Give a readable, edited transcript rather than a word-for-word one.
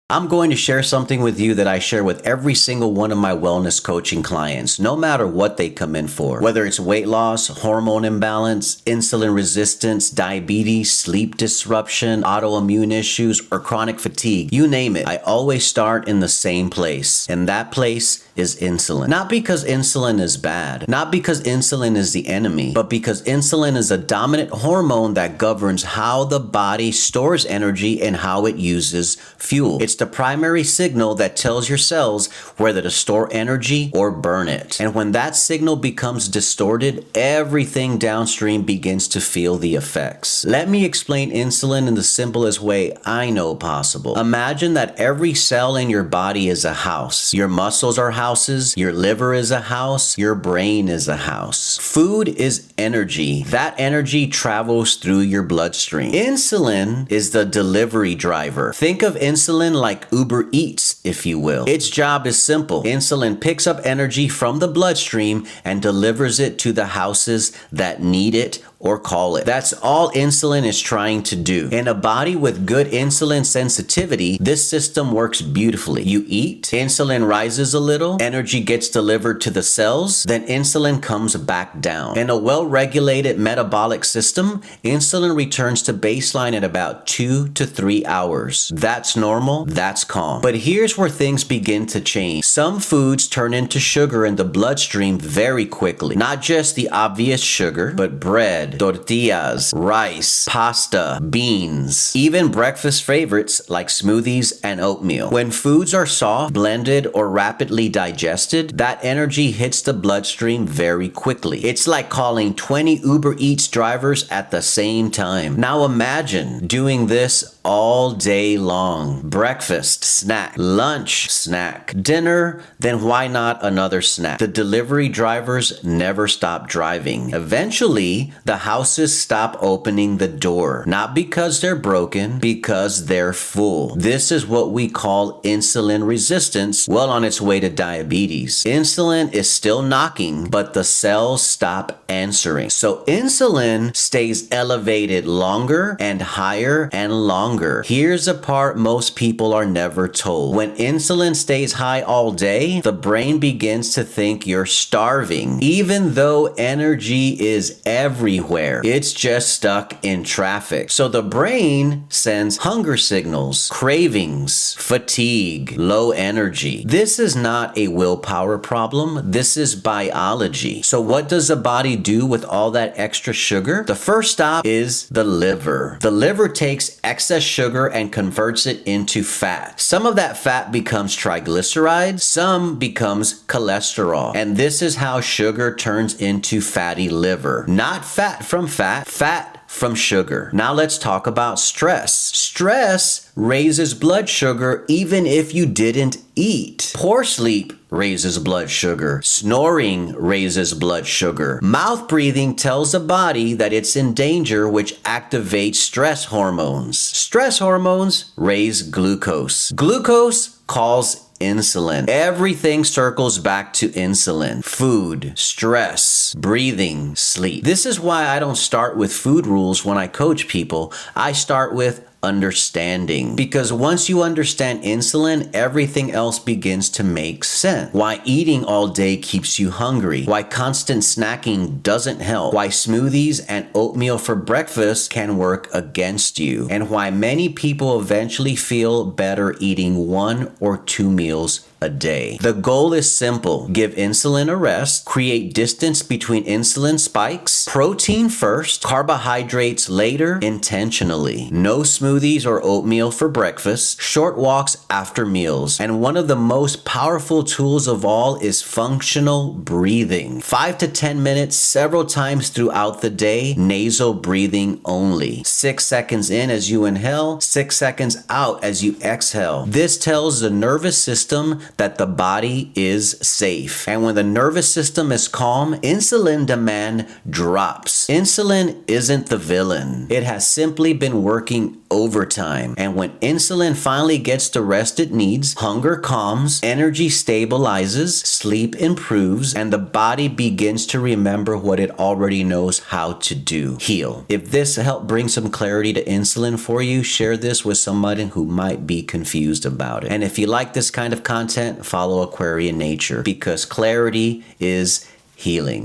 I'm going to share something with you that I share with every single one of my wellness coaching clients, no matter what they come in for. Whether it's weight loss, hormone imbalance, insulin resistance, diabetes, sleep disruption, autoimmune issues, or chronic fatigue, you name it, I always start in the same place. And that place is insulin. Not because insulin is bad, not because insulin is the enemy, but because insulin is a dominant hormone that governs how the body stores energy and how it uses fuel. It's the primary signal that tells your cells whether to store energy or burn it. And when that signal becomes distorted, everything downstream begins to feel the effects. Let me explain insulin in the simplest way I know possible. Imagine that every cell in your body is a house. Your muscles are houses, your liver is a house, your brain is a house. Food is energy. That energy travels through your bloodstream. Insulin is the delivery driver. Think of insulin like Uber Eats, if you will. Its job is simple. Insulin picks up energy from the bloodstream and delivers it to the houses that need it or call it. That's all insulin is trying to do. In a body with good insulin sensitivity, this system works beautifully. You eat, insulin rises a little, energy gets delivered to the cells, then insulin comes back down. In a well-regulated metabolic system, insulin returns to baseline in about 2 to 3 hours. That's normal, that's calm. But here's where things begin to change. Some foods turn into sugar in the bloodstream very quickly. Not just the obvious sugar, but bread, tortillas, rice, pasta, beans, even breakfast favorites like smoothies and oatmeal. When foods are soft, blended, or rapidly digested, that energy hits the bloodstream very quickly. It's like calling 20 Uber Eats drivers at the same time. Now imagine doing this all day long. Breakfast, snack, lunch, snack, dinner, then why not another snack? The delivery drivers never stop driving. Eventually, the houses stop opening the door. Not because they're broken, because they're full. This is what we call insulin resistance, well on its way to diabetes. Insulin is still knocking, but the cells stop answering. So insulin stays elevated longer and higher and longer. Here's a part most people are never told. When insulin stays high all day, the brain begins to think you're starving. Even though energy is everywhere, it's just stuck in traffic. So the brain sends hunger signals, cravings, fatigue, low energy. This is not a willpower problem. This is biology. So what does the body do with all that extra sugar? The first stop is the liver. The liver takes excess sugar and converts it into fat. Some of that fat becomes triglycerides, some becomes cholesterol. And this is how sugar turns into fatty liver. Not fat from fat, fat from sugar. Now let's talk about stress. Stress raises blood sugar even if you didn't eat. Poor sleep raises blood sugar. Snoring raises blood sugar. Mouth breathing tells the body that it's in danger, which activates stress hormones. Stress hormones raise glucose. Glucose calls insulin. Everything circles back to insulin. Food, stress, breathing, sleep. This is why I don't start with food rules when I coach people. I start with understanding. Because once you understand insulin, everything else begins to make sense. Why eating all day keeps you hungry. Why constant snacking doesn't help. Why smoothies and oatmeal for breakfast can work against you. And why many people eventually feel better eating 1 or 2 meals a day. The goal is simple. Give insulin a rest, create distance between insulin spikes, protein first, carbohydrates later, intentionally. No smoothies or oatmeal for breakfast, short walks after meals. And one of the most powerful tools of all is functional breathing. 5 to 10 minutes several times throughout the day, nasal breathing only. 6 seconds in as you inhale, 6 seconds out as you exhale. This tells the nervous system that the body is safe. And when the nervous system is calm, insulin demand drops. Insulin isn't the villain. It has simply been working overtime. And when insulin finally gets the rest it needs, hunger calms, energy stabilizes, sleep improves, and the body begins to remember what it already knows how to do: heal. If this helped bring some clarity to insulin for you, share this with somebody who might be confused about it. And if you like this kind of content, follow Aquarian Nature, because clarity is healing.